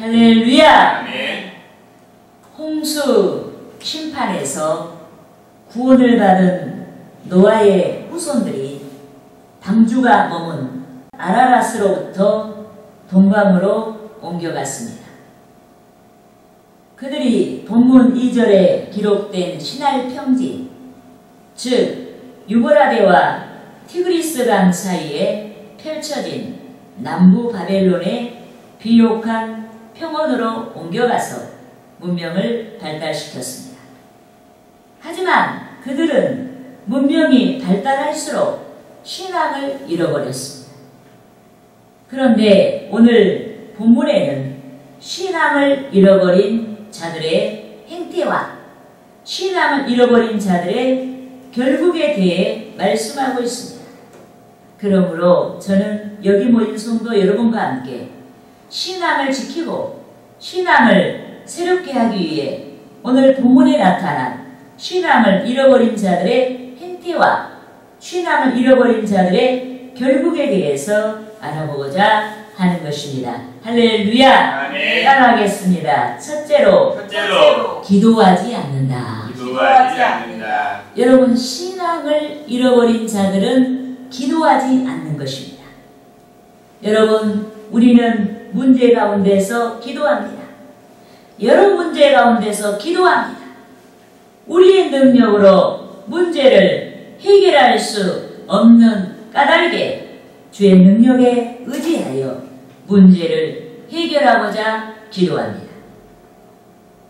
할렐루야! 아멘. 홍수 심판에서 구원을 받은 노아의 후손들이 방주가 머문 아라랏으로부터 동방으로 옮겨갔습니다. 그들이 본문 2절에 기록된 시날 평지, 즉 유브라데와 티그리스강 사이에 펼쳐진 남부 바벨론의 비옥한 평원으로 옮겨가서 문명을 발달시켰습니다. 하지만 그들은 문명이 발달할수록 신앙을 잃어버렸습니다. 그런데 오늘 본문에는 신앙을 잃어버린 자들의 행태와 신앙을 잃어버린 자들의 결국에 대해 말씀하고 있습니다. 그러므로 저는 여기 모인 성도 여러분과 함께 신앙을 지키고 신앙을 새롭게 하기 위해 오늘 본문에 나타난 신앙을 잃어버린 자들의 행태와 신앙을 잃어버린 자들의 결국에 대해서 알아보고자 하는 것입니다. 할렐루야! 아멘. 따라하겠습니다. 첫째로 기도하지 않는다. 기도하지 않는다. 여러분, 신앙을 잃어버린 자들은 기도하지 않는 것입니다. 여러분, 우리는 문제 가운데서 기도합니다. 여러 문제 가운데서 기도합니다. 우리의 능력으로 문제를 해결할 수 없는 까닭에 주의 능력에 의지하여 문제를 해결하고자 기도합니다.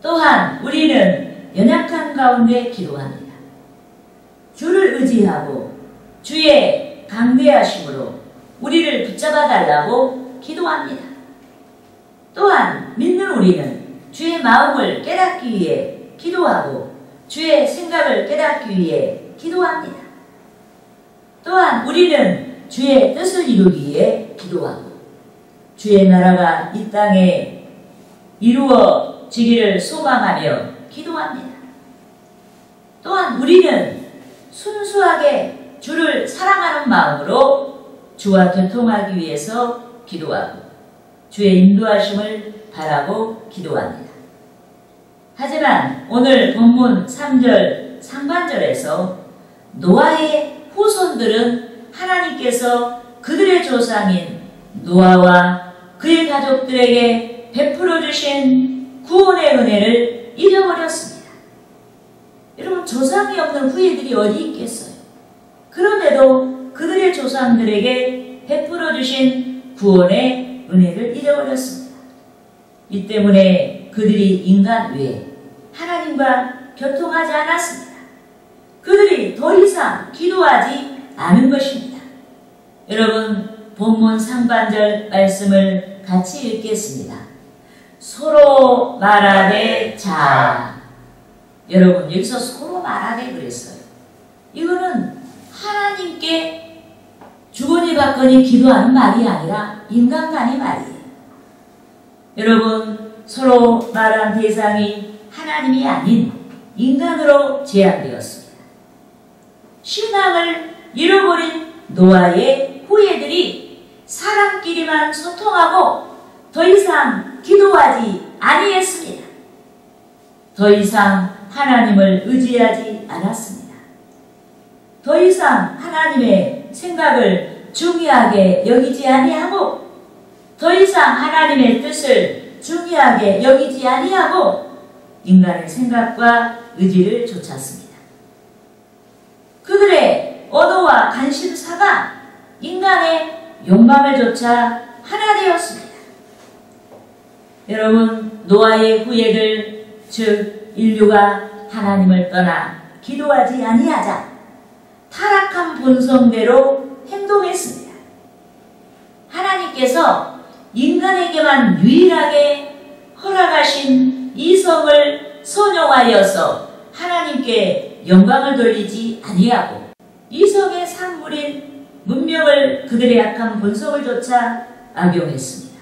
또한 우리는 연약한 가운데 기도합니다. 주를 의지하고 주의 강대하심으로 우리를 붙잡아 달라고 기도합니다. 또한 믿는 우리는 주의 마음을 깨닫기 위해 기도하고 주의 생각을 깨닫기 위해 기도합니다. 또한 우리는 주의 뜻을 이루기 위해 기도하고 주의 나라가 이 땅에 이루어지기를 소망하며 기도합니다. 또한 우리는 순수하게 주를 사랑하는 마음으로 주와 교통하기 위해서 기도하고 주의 인도하심을 바라고 기도합니다. 하지만 오늘 본문 3절 상반절에서 노아의 후손들은 하나님께서 그들의 조상인 노아와 그의 가족들에게 베풀어 주신 구원의 은혜를 잊어버렸습니다. 여러분, 조상이 없는 후예들이 어디 있겠어요? 그런데도 그들의 조상들에게 베풀어 주신 구원의 은혜를 잊어버렸습니다. 이 때문에 그들이 인간 외에 하나님과 교통하지 않았습니다. 그들이 더 이상 기도하지 않은 것입니다. 여러분, 본문 상반절 말씀을 같이 읽겠습니다. 서로 말하되 자. 여러분, 여기서 서로 말하되 그랬어요. 이거는 하나님께 주거니 받거니 기도하는 말이 아니라 인간간의 말이에요. 여러분, 서로 말한 대상이 하나님이 아닌 인간으로 제한되었습니다. 신앙을 잃어버린 노아의 후예들이 사람끼리만 소통하고 더 이상 기도하지 아니했습니다. 더 이상 하나님을 의지하지 않았습니다. 더 이상 하나님의 생각을 중요하게 여기지 아니하고 더 이상 하나님의 뜻을 중요하게 여기지 아니하고 인간의 생각과 의지를 좇았습니다. 그들의 언어와 관심사가 인간의 욕망을 좇아 하나 되었습니다. 여러분, 노아의 후예들, 즉 인류가 하나님을 떠나 기도하지 아니하자 타락한 본성대로 행동했습니다. 하나님께서 인간에게만 유일하게 허락하신 이성을 선용하여서 하나님께 영광을 돌리지 아니하고 이성의 산물인 문명을 그들의 약한 본성을 좇아 악용했습니다.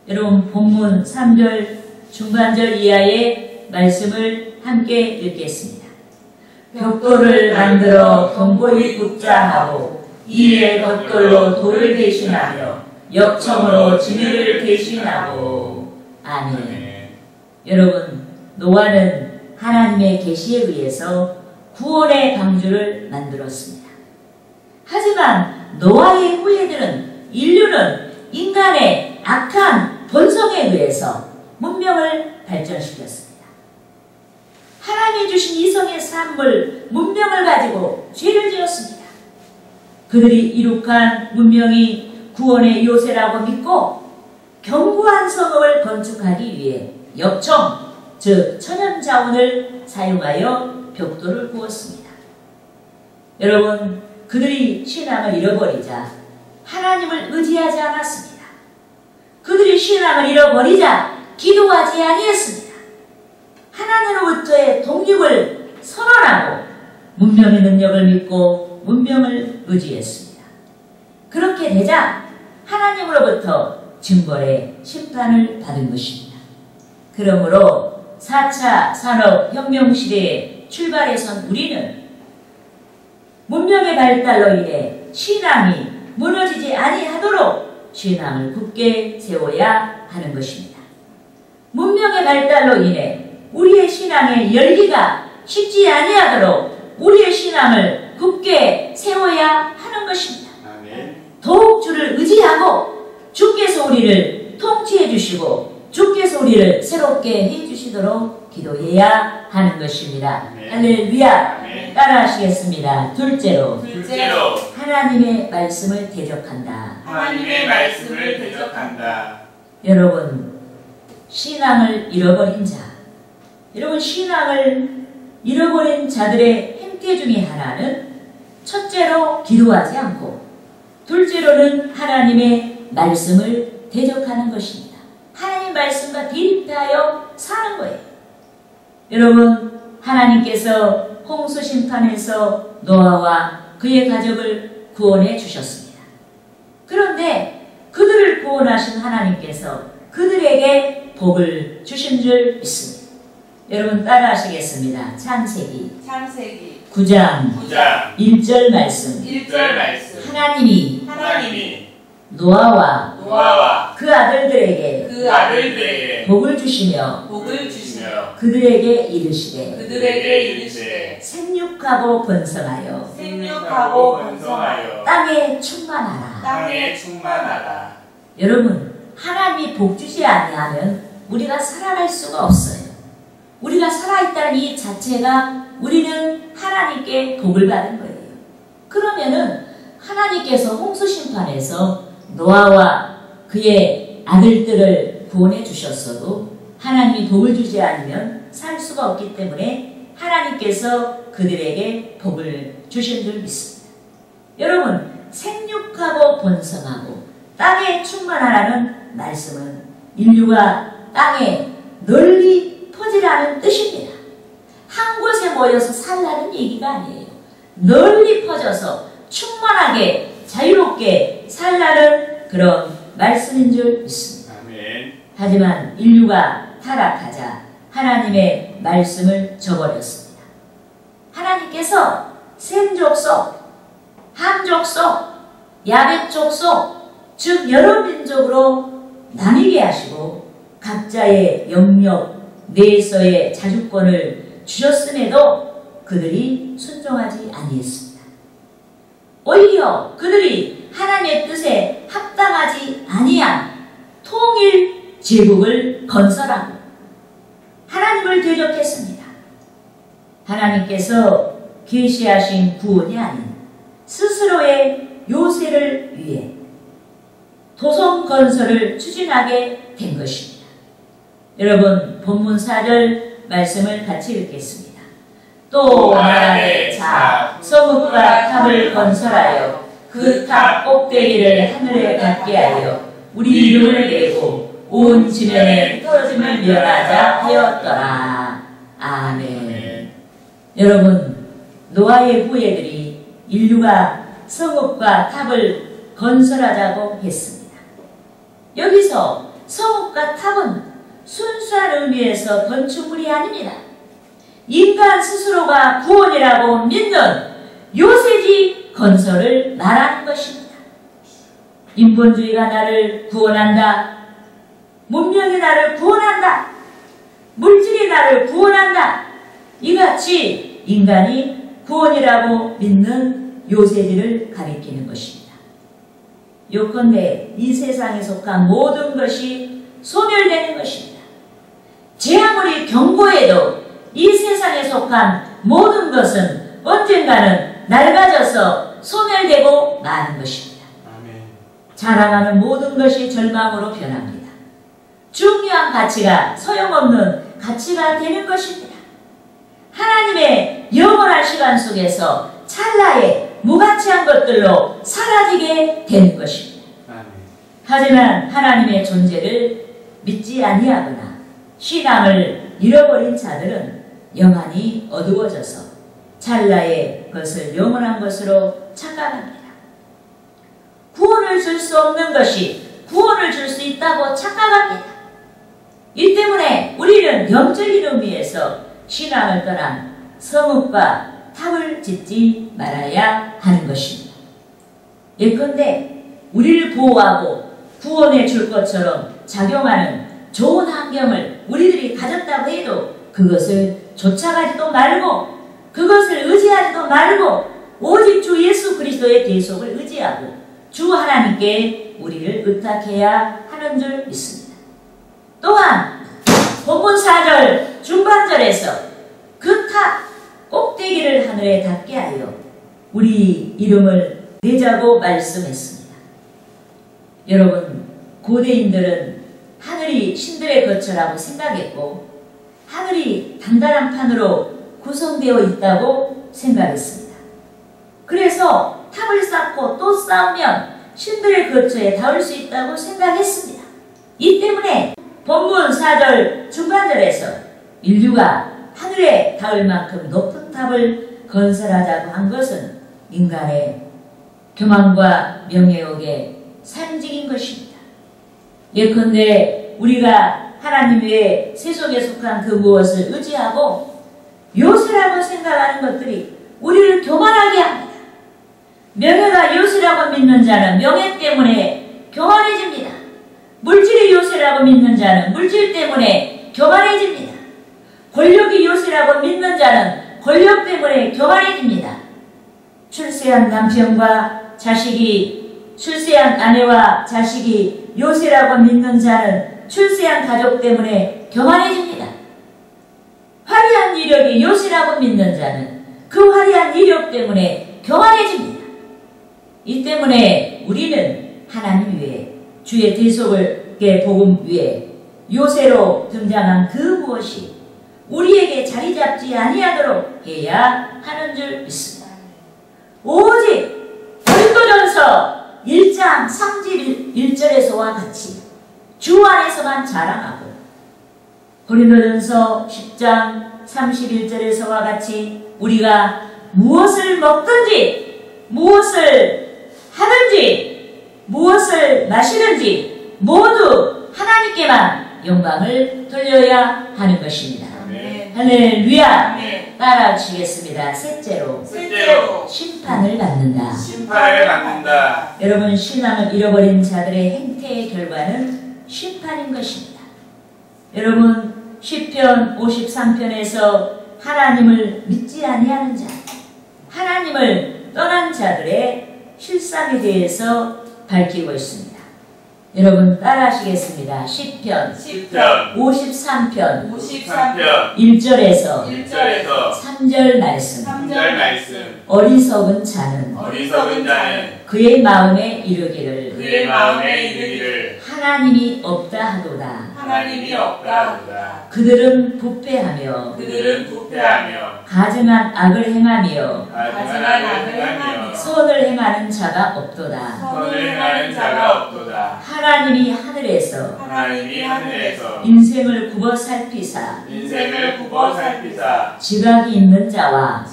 여러분, 본문 3절 중반절 이하의 말씀을 함께 읽겠습니다. 벽돌을 만들어 동고히 굽자 하고 이에 벽돌로 돌을 대신하며 역청으로 진흙을 대신하고 아멘. 아멘. 여러분, 노아는 하나님의 계시에 의해서 구원의 방주를 만들었습니다. 하지만 노아의 후예들은 인류는 인간의 악한 본성에 의해서 문명을 발전시켰습니다. 하나님이 주신 이성의 산물, 문명을 가지고 죄를 지었습니다. 그들이 이룩한 문명이 구원의 요새라고 믿고 견고한 성읍을 건축하기 위해 엽청, 즉 천연자원을 사용하여 벽돌을 부었습니다. 여러분, 그들이 신앙을 잃어버리자 하나님을 의지하지 않았습니다. 그들이 신앙을 잃어버리자 기도하지 아니했습니다. 하나님으로부터의 독립을 선언하고 문명의 능력을 믿고 문명을 의지했습니다. 그렇게 되자 하나님으로부터 징벌의 심판을 받은 것입니다. 그러므로 4차 산업혁명 시대에 출발해선 우리는 문명의 발달로 인해 신앙이 무너지지 아니하도록 신앙을 굳게 세워야 하는 것입니다. 문명의 발달로 인해 우리의 신앙의 열기가 식지 아니하도록 우리의 신앙을 굳게 세워야 하는 것입니다. 아멘. 더욱 주를 의지하고 주께서 우리를 통치해 주시고 주께서 우리를 새롭게 해 주시도록 기도해야 하는 것입니다. 아멘. 할렐루야. 아멘. 따라하시겠습니다. 둘째로 둘째로 하나님의 말씀을 대적한다. 하나님의 말씀을 대적한다. 여러분, 신앙을 잃어버린 자, 여러분, 신앙을 잃어버린 자들의 행태 중에 하나는 첫째로 기도하지 않고 둘째로는 하나님의 말씀을 대적하는 것입니다. 하나님 말씀과 대립하여 사는 거예요. 여러분, 하나님께서 홍수 심판에서 노아와 그의 가족을 구원해 주셨습니다. 그런데 그들을 구원하신 하나님께서 그들에게 복을 주신 줄 믿습니다. 여러분, 따라하시겠습니다. 창세기 9장 1절 말씀. 1절 말씀. 하나님이 노아와 그 아들들에게 복을 주시며 그들에게 이르시되 생육하고 번성하여 땅에 충만하라. 여러분, 하나님이 복 주지 아니하면 우리가 살아갈 수가 없어요. 우리가 살아있다는 이 자체가 우리는 하나님께 복을 받은 거예요. 그러면은 하나님께서 홍수 심판에서 노아와 그의 아들들을 구원해 주셨어도 하나님이 복을 주지 않으면 살 수가 없기 때문에 하나님께서 그들에게 복을 주신 줄 믿습니다. 여러분, 생육하고 번성하고 땅에 충만하라는 말씀은 인류가 땅에 널리 퍼지라는 뜻입니다. 한 곳에 모여서 살라는 얘기가 아니에요. 널리 퍼져서 충만하게 자유롭게 살라는 그런 말씀인 줄 믿습니다. 아멘. 하지만 인류가 타락하자 하나님의 말씀을 저버렸습니다. 하나님께서 셈 족속, 함 족속, 야벳 족속, 즉 여러 민족으로 나뉘게 하시고 각자의 영역 내에서의 자주권을 주셨음에도 그들이 순종하지 아니했습니다. 오히려 그들이 하나님의 뜻에 합당하지 아니한 통일 제국을 건설하고 하나님을 대적했습니다. 하나님께서 계시하신 구원이 아닌 스스로의 요새를 위해 도성 건설을 추진하게 된 것입니다. 여러분, 본문 4절 말씀을 같이 읽겠습니다. 또 말하되 자 성읍과 탑을 건설하여 그 탑 꼭대기를 하늘에 닿게 하여 우리 이름을 내고 온 지면에 떨어짐을 면하자 하였더라. 아멘. 여러분, 노아의 후예들이 인류가 성읍과 탑을 건설하자고 했습니다. 여기서 성읍과 탑은 순수한 의미에서 건축물이 아닙니다. 인간 스스로가 구원이라고 믿는 요새지 건설을 말하는 것입니다. 인본주의가 나를 구원한다. 문명이 나를 구원한다. 물질이 나를 구원한다. 이같이 인간이 구원이라고 믿는 요새들을 가리키는 것입니다. 요컨대 이 세상에 속한 모든 것이 소멸되는 것입니다. 제 아무리 견고해도 이 세상에 속한 모든 것은 언젠가는 낡아져서 소멸되고 마는 것입니다. 아멘. 자라나는 모든 것이 절망으로 변합니다. 중요한 가치가 소용없는 가치가 되는 것입니다. 하나님의 영원한 시간 속에서 찰나에 무가치한 것들로 사라지게 되는 것입니다. 아멘. 하지만 하나님의 존재를 믿지 아니하거나 신앙을 잃어버린 자들은 영안이 어두워져서 찰나의 것을 영원한 것으로 착각합니다. 구원을 줄 수 없는 것이 구원을 줄 수 있다고 착각합니다. 이 때문에 우리는 영적인 의미에서 신앙을 떠난 성읍과 탑을 짓지 말아야 하는 것입니다. 예컨대 우리를 보호하고 구원해 줄 것처럼 작용하는 좋은 환경을 우리들이 가졌다고 해도 그것을 쫓아가지도 말고 그것을 의지하지도 말고 오직 주 예수 그리스도의 계속을 의지하고 주 하나님께 우리를 의탁해야 하는 줄 믿습니다. 또한 본문 4절 중반절에서 그 탑 꼭대기를 하늘에 닿게 하여 우리 이름을 내자고 말씀했습니다. 여러분, 고대인들은 하늘이 신들의 거처라고 생각했고 하늘이 단단한 판으로 구성되어 있다고 생각했습니다. 그래서 탑을 쌓고 또 쌓으면 신들의 거처에 닿을 수 있다고 생각했습니다. 이 때문에 본문 4절 중반절에서 인류가 하늘에 닿을 만큼 높은 탑을 건설하자고 한 것은 인간의 교만과 명예욕의 상징인 것입니다. 예컨대 우리가 하나님 외에 세속에 속한 그 무엇을 의지하고 요새라고 생각하는 것들이 우리를 교만하게 합니다. 명예가 요새라고 믿는 자는 명예 때문에 교만해집니다. 물질이 요새라고 믿는 자는 물질 때문에 교만해집니다. 권력이 요새라고 믿는 자는 권력 때문에 교만해집니다. 출세한 남편과 자식이, 출세한 아내와 자식이 요새라고 믿는 자는 출세한 가족 때문에 교만해집니다. 화려한 이력이 요새라고 믿는 자는 그 화려한 이력 때문에 교만해집니다. 이 때문에 우리는 하나님 위에 주의 대속의 복음 위에 요새로 등장한 그 무엇이 우리에게 자리 잡지 아니하도록 해야 하는 줄 믿습니다. 오직 고린도전서 1장 31절에서와 같이 주 안에서만 자랑하고 고린도전서 10장 31절에서와 같이 우리가 무엇을 먹든지 무엇을 하든지 무엇을 마시든지 모두 하나님께만 영광을 돌려야 하는 것입니다. 아멘. 할렐루야. 아멘. 따라하시겠습니다. 셋째로 심판을 받는다. 심판을 받는다. 여러분, 신앙을 잃어버린 자들의 행태의 결과는 심판인 것입니다. 여러분, 시편 53편에서 하나님을 믿지 아니하는 자, 하나님을 떠난 자들의 실상에 대해서 밝히고 있습니다. 여러분 따라하시겠습니다. 시편 53편 1절에서 3절 말씀. 어리석은 자는 그의 마음에 이르기를 하나님이 없다 하도다. 그들은 부패하며 가증한 악을 행하며 선을 행하는 자가 없도다. 하나님이 하늘에서 인생을 굽어 살피사 지각이 있는 자와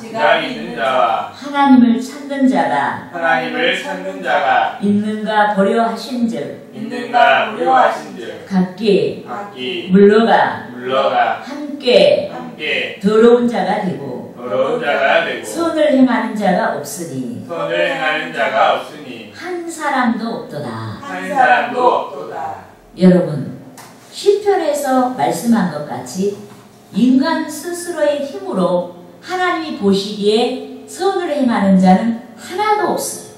하나님을 찾는 자가 있는가 보려 하신즉 각기 물러가 함께 더러운 자가 되고 선을 행하는 자가 없으니 한 사람도 없도다. 여러분, 시편에서 말씀한 것 같이 인간 스스로의 힘으로 하나님이 보시기에 선을 행하는 자는 하나도 없어요.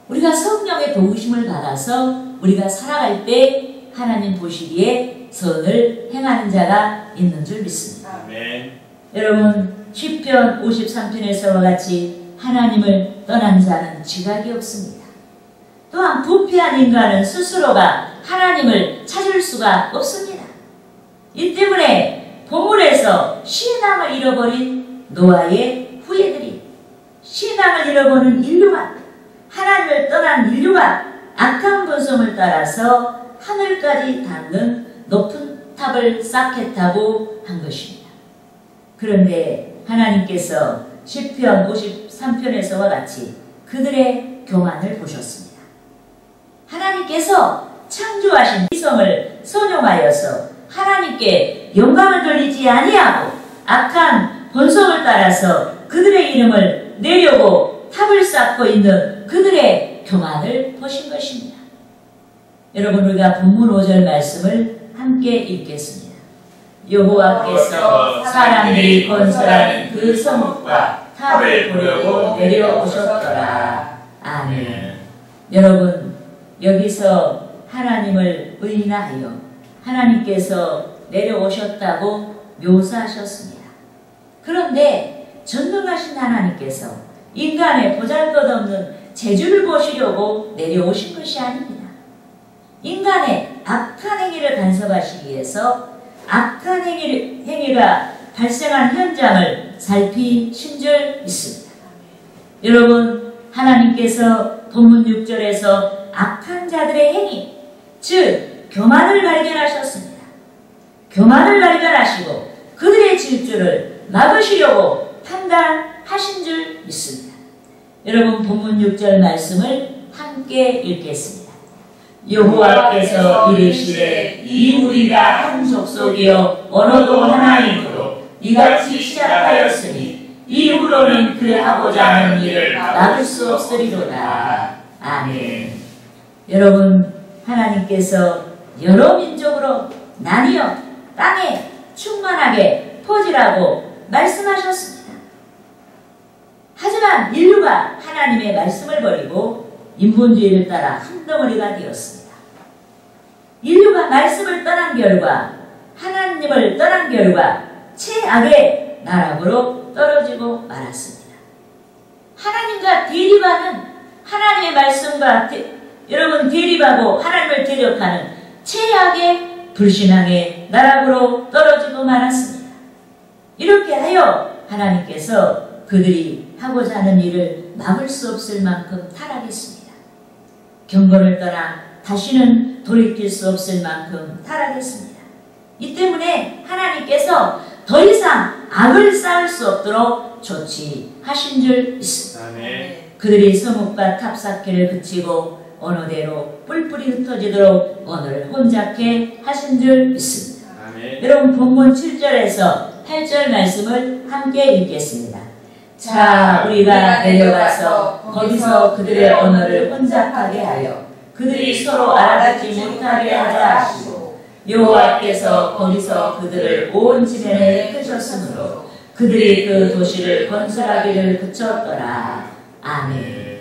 우리가 성령의 도우심을 받아서 우리가 살아갈 때 하나님 보시기에 선을 행하는 자가 있는 줄 믿습니다. 아멘. 여러분, 시편 53편에서와 같이 하나님을 떠난 자는 지각이 없습니다. 또한 부패한 인간은 스스로가 하나님을 찾을 수가 없습니다. 이 때문에 본문에서 신앙을 잃어버린 노아의 후예들이, 신앙을 잃어버린 인류가, 하나님을 떠난 인류가 악한 본성을 따라서 하늘까지 닿는 높은 탑을 쌓겠다고 한 것입니다. 그런데 하나님께서 시편 53편에서와 같이 그들의 교만을 보셨습니다. 하나님께서 창조하신 이성을 선용하여서 하나님께 영광을 돌리지 아니하고 악한 본성을 따라서 그들의 이름을 내려고 탑을 쌓고 있는 그들의 교만을 보신 것입니다. 여러분, 우리가 본문 5절 말씀을 함께 읽겠습니다. 여호와께서 사람들이 건설하는 그 성읍과 탑을 보려고 내려오셨더라. 아멘. 여러분, 여기서 하나님을 의인하여 하나님께서 내려오셨다고 묘사하셨습니다. 그런데 전능하신 하나님께서 인간의 보잘것없는 재주를 보시려고 내려오신 것이 아닙니다. 인간의 악한 행위를 간섭하시기 위해서 악한 행위가 발생한 현장을 살피신 줄 믿습니다. 여러분, 하나님께서 본문 6절에서 악한 자들의 행위, 즉 교만을 발견하셨습니다. 교만을 발견하시고 그들의 질주를 막으시려고 판단하신 줄 믿습니다. 여러분, 본문 6절 말씀을 함께 읽겠습니다. 여호와께서 이르시되 이 우리가 한 족속이요 언어도 하나이므로 이같이 시작하였으니 이후로는 그 하고자 하는 일을 막을 수 없으리로다. 아멘. 여러분, 하나님께서 여러 민족으로 나뉘어 땅에 충만하게 퍼지라고 말씀하셨습니다. 하지만 인류가 하나님의 말씀을 버리고 인본주의를 따라 한 덩어리가 되었습니다. 인류가 말씀을 떠난 결과, 하나님을 떠난 결과 최악의 나락으로 떨어지고 말았습니다. 하나님과 대립하는, 하나님의 말씀과 여러분 대립하고 하나님을 대적하는 최악의 불신앙의 나락으로 떨어지고 말았습니다. 이렇게 하여 하나님께서 그들이 하고자 하는 일을 막을 수 없을 만큼 타락했습니다. 경건을 떠나 다시는 돌이킬 수 없을 만큼 타락했습니다. 이 때문에 하나님께서 더 이상 악을 쌓을 수 없도록 조치하신 줄 믿습니다. 아멘. 그들이 성읍과 탑 쌓기를 그치고 언어대로 뿔뿔이 흩어지도록 언어를 혼잡케 하신 줄 믿습니다. 아멘. 여러분, 본문 7절에서 8절 말씀을 함께 읽겠습니다. 자, 우리가 내려가서 거기서 그들의 언어를 혼잡하게 하여 그들이 서로 알아듣지 못하게 하자 하시고 여호와께서 거기서 그들을 온 지면에 끄셨으므로 그들이 그 도시를 건설하기를 그쳤더라. 아멘.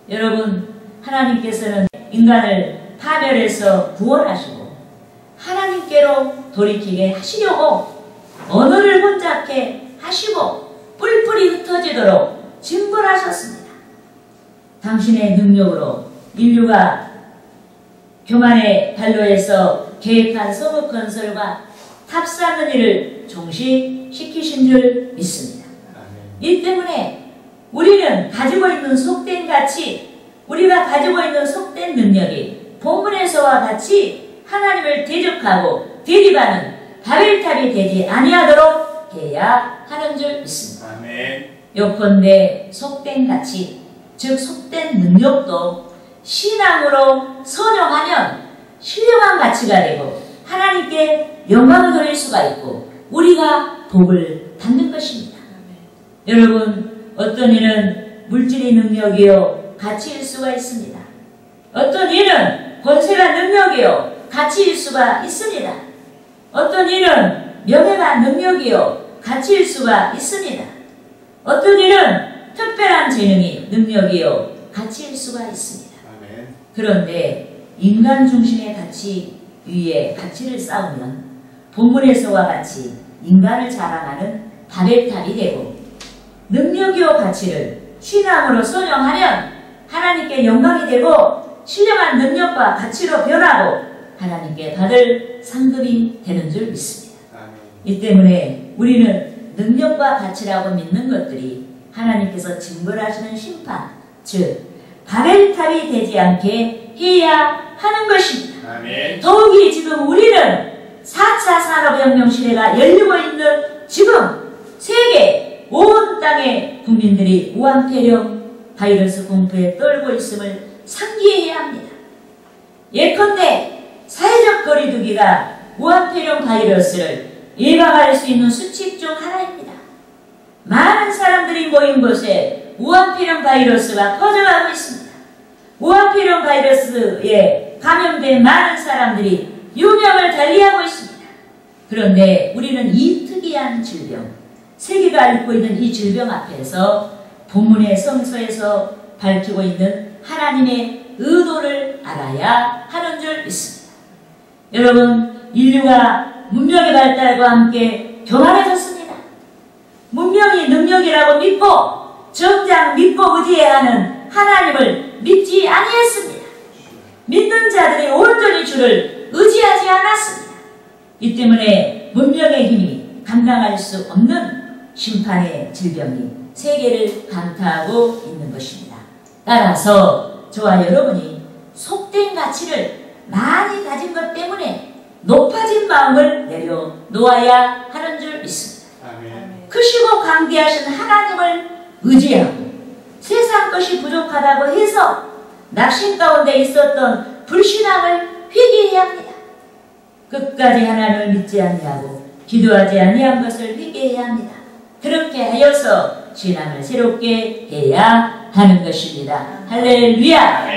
여러분, 하나님께서는 인간을 파멸해서 구원하시고 하나님께로 돌이키게 하시려고 언어를 혼잡게 하시고 뿔뿔이 흩어지도록 징벌하셨습니다. 당신의 능력으로 인류가 교만의 발로에서 계획한 성읍 건설과 탑 쌓는 일을 종식시키신 줄 믿습니다. 이 때문에 우리는 가지고 있는 속된 가치, 우리가 가지고 있는 속된 능력이 본문에서와 같이 하나님을 대적하고 대립하는 바벨탑이 되지 아니하도록 해야 하는 줄 믿습니다. 아멘. 요컨대 속된 가치, 즉 속된 능력도 신앙으로 선용하면 신령한 가치가 되고 하나님께 영광을 돌릴 수가 있고 우리가 복을 받는 것입니다. 여러분, 어떤 일은 물질의 능력이요 가치일 수가 있습니다. 어떤 일은 권세가 능력이요 가치일 수가 있습니다. 어떤 일은 명예가 능력이요 가치일 수가 있습니다. 어떤 일은 특별한 재능이 능력이요 가치일 수가 있습니다. 아멘. 그런데 인간 중심의 가치 위에 가치를 쌓으면 본문에서와 같이 인간을 자랑하는 바벨탑이 되고, 능력이요 가치를 신앙으로 선용하면 하나님께 영광이 되고 신령한 능력과 가치로 변하고 하나님께 받을 상급이 되는 줄 믿습니다. 아멘. 이 때문에 우리는 능력과 가치라고 믿는 것들이 하나님께서 징벌하시는 심판, 즉 바벨탑이 되지 않게 해야 하는 것입니다. 아멘. 더욱이 지금 우리는 4차 산업혁명 시대가 열리고 있는 지금 세계 온 땅의 국민들이 우한폐렴 바이러스 공포에 떨고 있음을 상기해야 합니다. 예컨대 사회적 거리두기가 우한폐렴 바이러스를 예방할 수 있는 수칙 중 하나입니다. 많은 사람들이 모인 곳에 우한폐렴 바이러스가 퍼져가고 있습니다. 우한폐렴 바이러스에 감염된 많은 사람들이 유명을 달리하고 있습니다. 그런데 우리는 이 특이한 질병, 세계가 앓고 있는 이 질병 앞에서 본문의 성서에서 밝히고 있는 하나님의 의도를 알아야 하는 줄 믿습니다. 여러분, 인류가 문명의 발달과 함께 교만해졌습니다. 문명이 능력이라고 믿고 정작 믿고 의지해야 하는 하나님을 믿지 아니했습니다. 믿는 자들이 온전히 주를 의지하지 않았습니다. 이 때문에 문명의 힘이 감당할 수 없는 심판의 질병이 세계를 강타하고 있는 것입니다. 따라서 저와 여러분이 속된 가치를 많이 가진 것 때문에 높아진 마음을 내려놓아야 하는 줄 믿습니다. 아멘. 크시고 강대하신 하나님을 의지하고 세상 것이 부족하다고 해서 낙심 가운데 있었던 불신앙을 회개해야 합니다. 끝까지 하나님을 믿지 아니하고 기도하지 아니한 것을 회개해야 합니다. 그렇게 하여서 신앙을 새롭게 해야 하는 것입니다. 할렐루야!